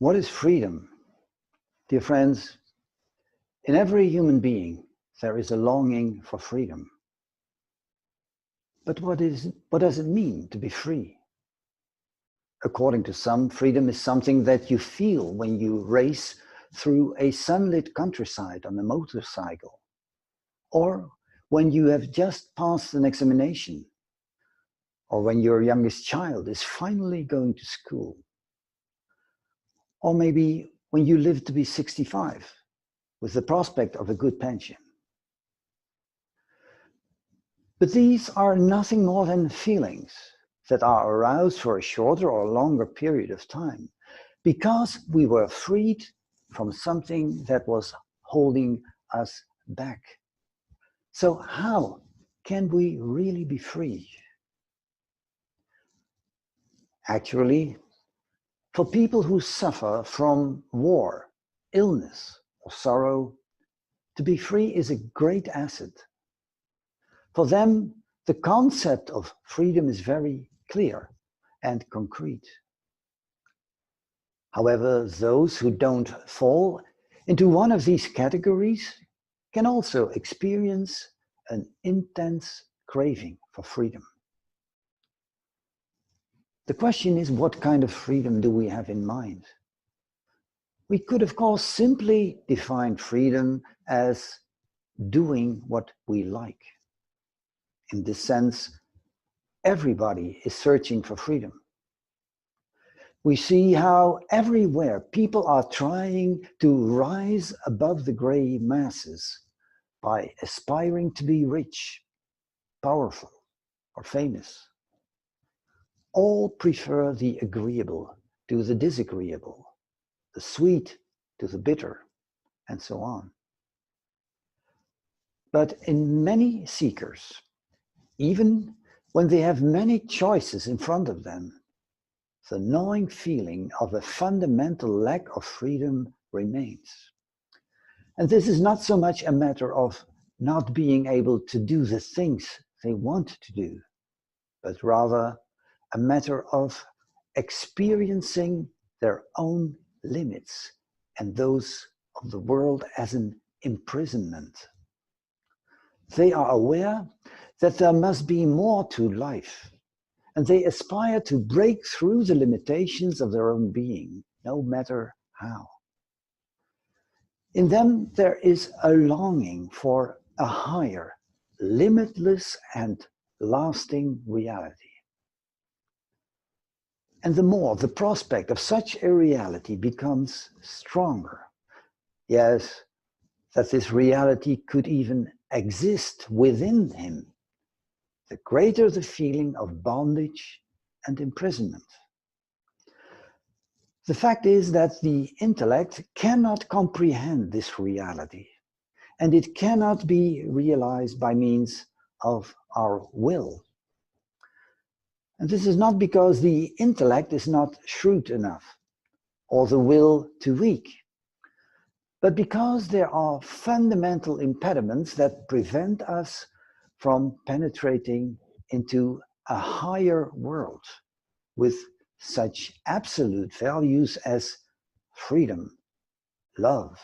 What is freedom? Dear friends, in every human being, there is a longing for freedom. But what does it mean to be free? According to some, freedom is something that you feel when you race through a sunlit countryside on a motorcycle, or when you have just passed an examination, or when your youngest child is finally going to school, or maybe when you live to be 65 with the prospect of a good pension. But these are nothing more than feelings that are aroused for a shorter or longer period of time because we were freed from something that was holding us back. So how can we really be free? Actually, for people who suffer from war, illness, or sorrow, to be free is a great asset. For them, the concept of freedom is very clear and concrete. However, those who don't fall into one of these categories can also experience an intense craving for freedom. The question is, what kind of freedom do we have in mind? We could, of course, simply define freedom as doing what we like. In this sense, everybody is searching for freedom. We see how everywhere people are trying to rise above the gray masses by aspiring to be rich, powerful, or famous. All prefer the agreeable to the disagreeable, the sweet to the bitter, and so on. But in many seekers, even when they have many choices in front of them, the gnawing feeling of a fundamental lack of freedom remains. And this is not so much a matter of not being able to do the things they want to do, but rather a matter of experiencing their own limits and those of the world as an imprisonment. They are aware that there must be more to life, and they aspire to break through the limitations of their own being, no matter how. In them, there is a longing for a higher, limitless, and lasting reality. And the more the prospect of such a reality becomes stronger, yes, that this reality could even exist within him, the greater the feeling of bondage and imprisonment. The fact is that the intellect cannot comprehend this reality, and it cannot be realized by means of our will. And this is not because the intellect is not shrewd enough, or the will too weak, but because there are fundamental impediments that prevent us from penetrating into a higher world with such absolute values as freedom, love,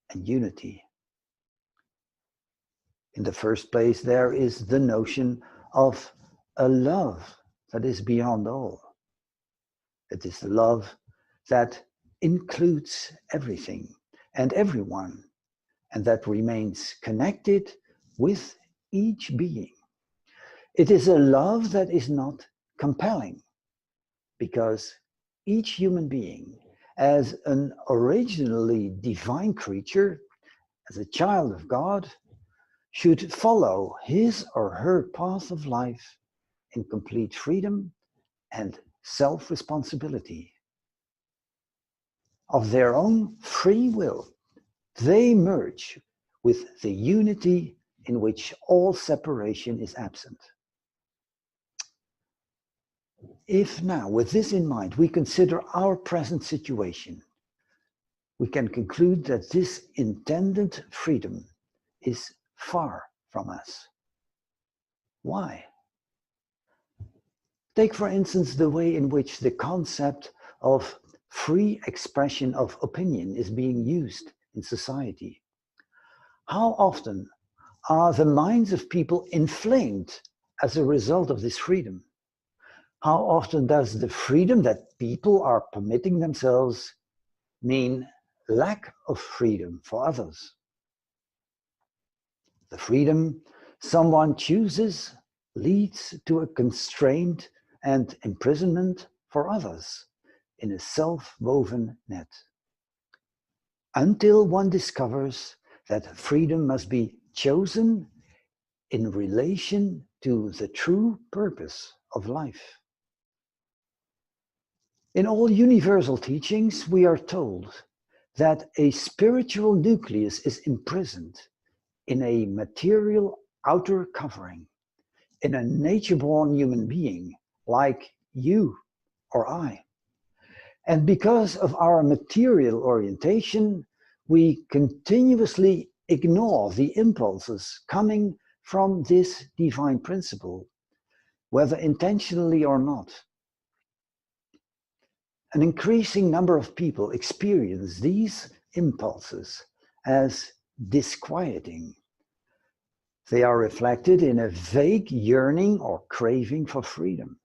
and unity. In the first place, there is the notion of a love that is beyond all. It is the love that includes everything and everyone, and that remains connected with each being. It is a love that is not compelling, because each human being, as an originally divine creature, as a child of God, should follow his or her path of life in complete freedom and self-responsibility. Of their own free will, they merge with the unity in which all separation is absent. If now, with this in mind, we consider our present situation, we can conclude that this intended freedom is far from us. Why? Take, for instance, the way in which the concept of free expression of opinion is being used in society? How often are the minds of people inflamed as a result of this freedom? How often does the freedom that people are permitting themselves mean lack of freedom for others? The freedom someone chooses leads to a constraint and imprisonment for others in a self-woven net. Until one discovers that freedom must be chosen in relation to the true purpose of life. In all universal teachings, we are told that a spiritual nucleus is imprisoned in a material outer covering, in a nature-born human being like you or I. And because of our material orientation, we continuously ignore the impulses coming from this divine principle, whether intentionally or not. An increasing number of people experience these impulses as disquieting. They are reflected in a vague yearning or craving for freedom.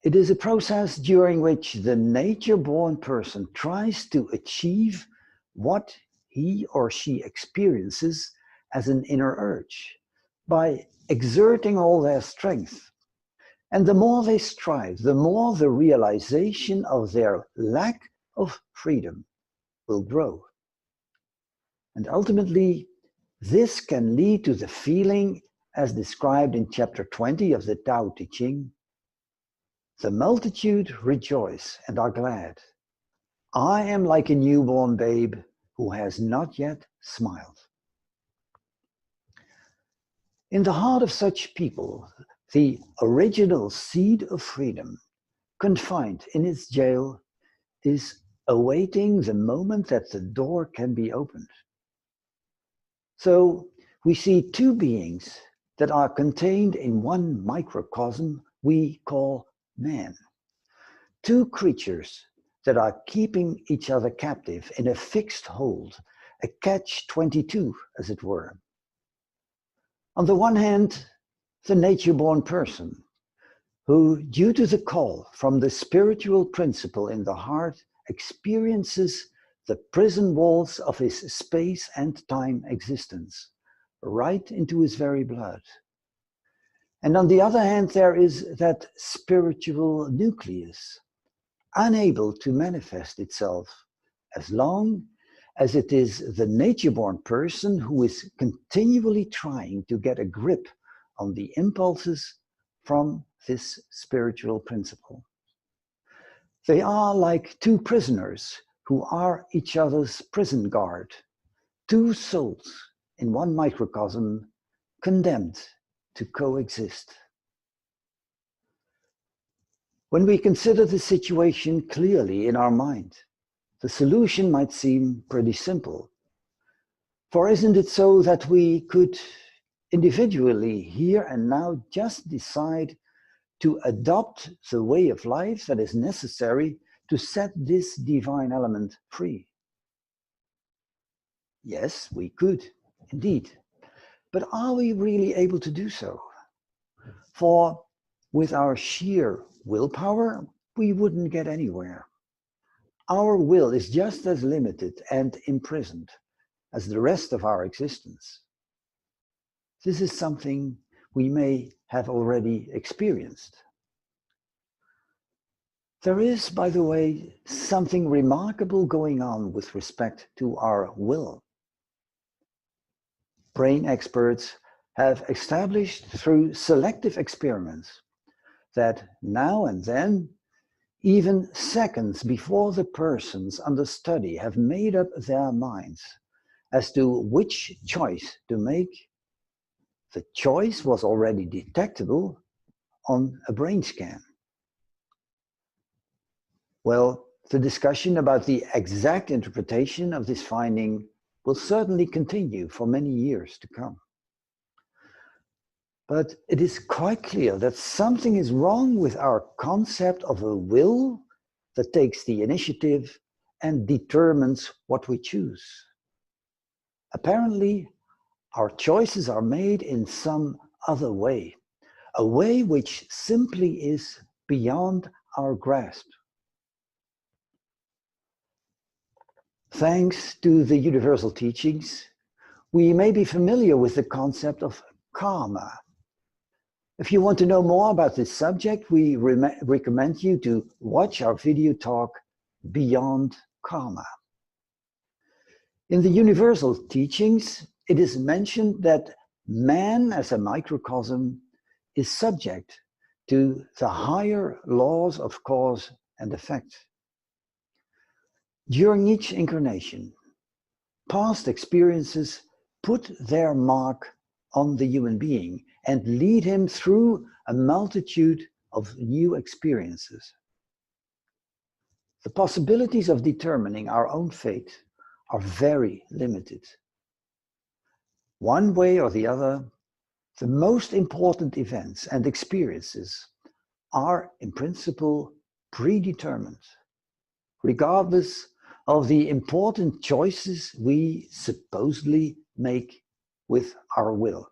It is a process during which the nature-born person tries to achieve what he or she experiences as an inner urge by exerting all their strength. And the more they strive, the more the realization of their lack of freedom will grow. And ultimately, this can lead to the feeling as described in chapter 20 of the Tao Te Ching. The multitude rejoice and are glad. I am like a newborn babe who has not yet smiled. In the heart of such people, the original seed of freedom, confined in its jail, is awaiting the moment that the door can be opened. So we see two beings that are contained in one microcosm we call man. Two creatures that are keeping each other captive in a fixed hold, a catch-22, as it were. On the one hand, the nature-born person, who, due to the call from the spiritual principle in the heart, experiences the prison walls of his space and time existence, right into his very blood. And on the other hand, there is that spiritual nucleus, unable to manifest itself as long as it is the nature-born person who is continually trying to get a grip on the impulses from this spiritual principle. They are like two prisoners who are each other's prison guard, two souls in one microcosm condemned to coexist. When we consider the situation clearly in our mind, the solution might seem pretty simple. For isn't it so that we could individually here and now just decide to adopt the way of life that is necessary to set this divine element free? Yes, we could, indeed. But are we really able to do so? For with our sheer willpower, we wouldn't get anywhere. Our will is just as limited and imprisoned as the rest of our existence. This is something we may have already experienced. There is, by the way, something remarkable going on with respect to our will. Brain experts have established through selective experiments that now and then, even seconds before the persons under study have made up their minds as to which choice to make, the choice was already detectable on a brain scan. Well, the discussion about the exact interpretation of this finding will certainly continue for many years to come. But it is quite clear that something is wrong with our concept of a will that takes the initiative and determines what we choose. Apparently, our choices are made in some other way, a way which simply is beyond our grasp. Thanks to the universal teachings, we may be familiar with the concept of karma. If you want to know more about this subject, we recommend you to watch our video talk, Beyond Karma. In the universal teachings, it is mentioned that man as a microcosm is subject to the higher laws of cause and effect. During each incarnation, past experiences put their mark on the human being and lead him through a multitude of new experiences. The possibilities of determining our own fate are very limited. One way or the other, the most important events and experiences are in principle predetermined, regardless of the important choices we supposedly make with our will.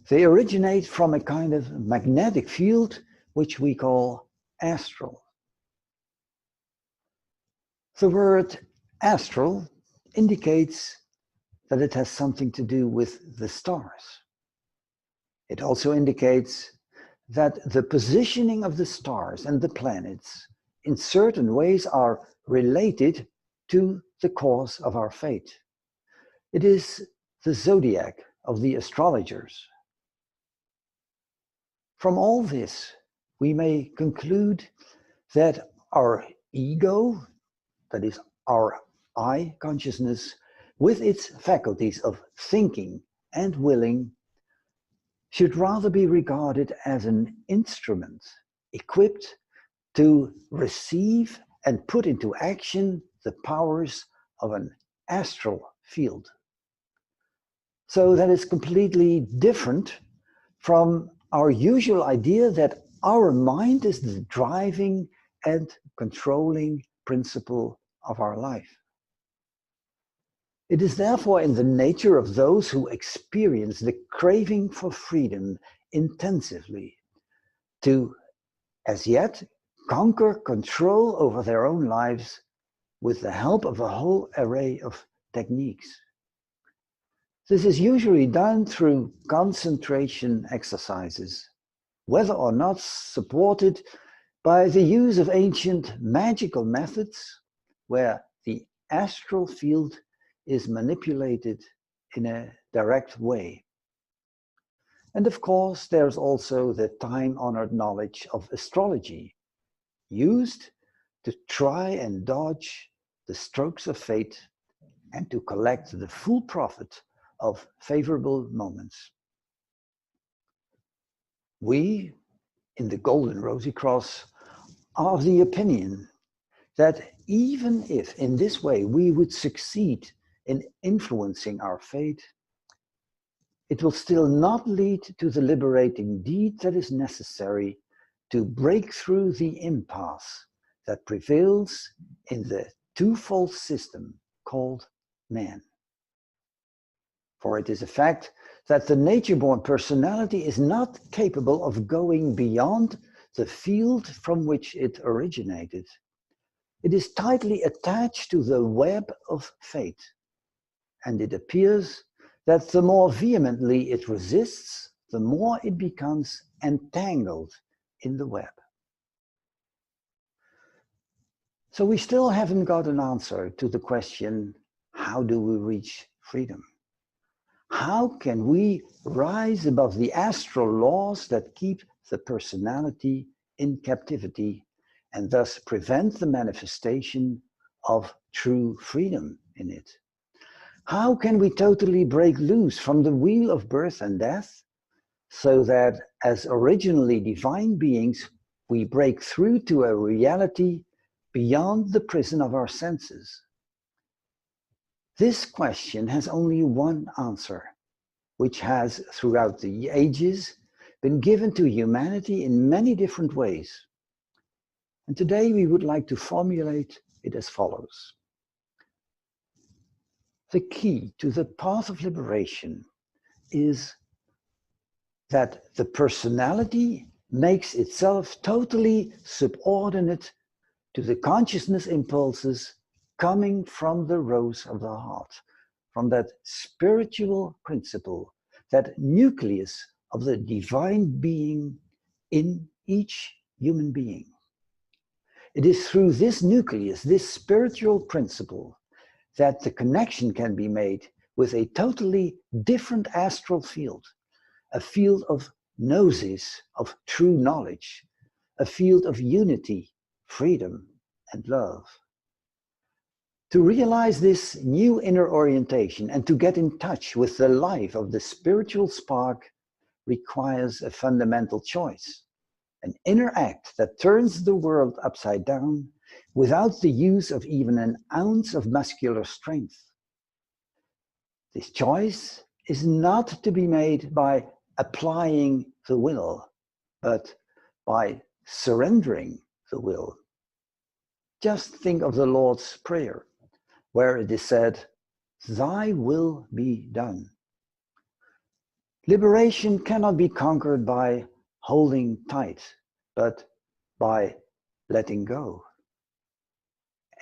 They originate from a kind of magnetic field which we call astral. The word astral indicates that it has something to do with the stars. It also indicates that the positioning of the stars and the planets in certain ways are related to the cause of our fate. It is the zodiac of the astrologers. From all this, we may conclude that our ego, that is our I consciousness, with its faculties of thinking and willing, should rather be regarded as an instrument equipped to receive and put into action the powers of an astral field. So that is completely different from our usual idea that our mind is the driving and controlling principle of our life. It is therefore in the nature of those who experience the craving for freedom intensively to, as yet, conquer control over their own lives with the help of a whole array of techniques. This is usually done through concentration exercises, whether or not supported by the use of ancient magical methods where the astral field is manipulated in a direct way. And of course, there's also the time-honored knowledge of astrology, used to try and dodge the strokes of fate and to collect the full profit of favorable moments. We, in the Golden Rosy Cross, are of the opinion that even if in this way we would succeed in influencing our fate, it will still not lead to the liberating deed that is necessary to break through the impasse that prevails in the twofold system called man. For it is a fact that the nature-born personality is not capable of going beyond the field from which it originated. It is tightly attached to the web of fate, and it appears that the more vehemently it resists, the more it becomes entangled in the web. So we still haven't got an answer to the question, how do we reach freedom? How can we rise above the astral laws that keep the personality in captivity and thus prevent the manifestation of true freedom in it? How can we totally break loose from the wheel of birth and death so that as originally divine beings, we break through to a reality beyond the prison of our senses? This question has only one answer, which has throughout the ages been given to humanity in many different ways. And today we would like to formulate it as follows. The key to the path of liberation is that the personality makes itself totally subordinate to the consciousness impulses coming from the rose of the heart, from that spiritual principle, that nucleus of the divine being in each human being. It is through this nucleus, this spiritual principle, that the connection can be made with a totally different astral field, a field of gnosis, of true knowledge, a field of unity, freedom, and love. To realize this new inner orientation and to get in touch with the life of the spiritual spark requires a fundamental choice, an inner act that turns the world upside down without the use of even an ounce of muscular strength. This choice is not to be made by applying the will, but by surrendering the will. Just think of the Lord's Prayer, where it is said, "Thy will be done." Liberation cannot be conquered by holding tight, but by letting go.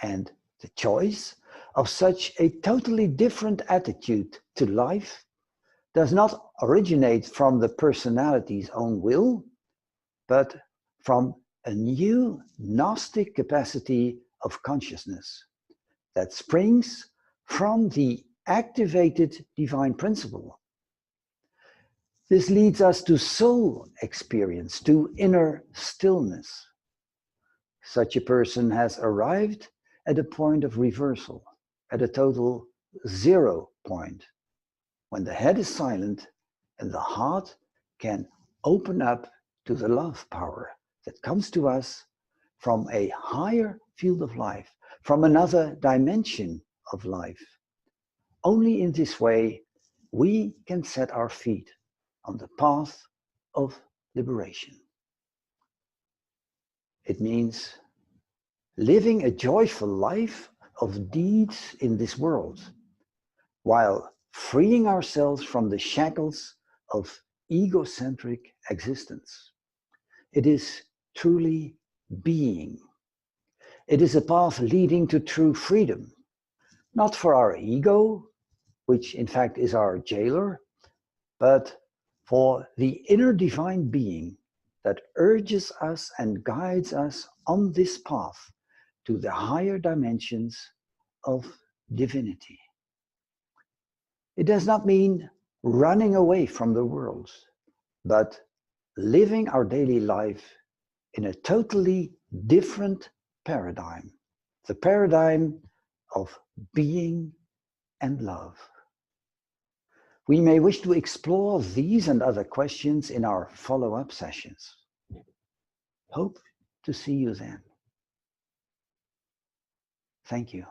And the choice of such a totally different attitude to life does not originate from the personality's own will, but from a new Gnostic capacity of consciousness that springs from the activated divine principle. This leads us to soul experience, to inner stillness. Such a person has arrived at a point of reversal, at a total zero point, when the head is silent and the heart can open up to the love power that comes to us from a higher field of life, from another dimension of life. Only in this way we can set our feet on the path of liberation. It means living a joyful life of deeds in this world, while freeing ourselves from the shackles of egocentric existence. It is truly being. It is a path leading to true freedom, not for our ego, which in fact is our jailer, but for the inner divine being that urges us and guides us on this path to the higher dimensions of divinity. It does not mean running away from the world, but living our daily life in a totally different paradigm, the paradigm of being and love. We may wish to explore these and other questions in our follow-up sessions. Hope to see you then. Thank you.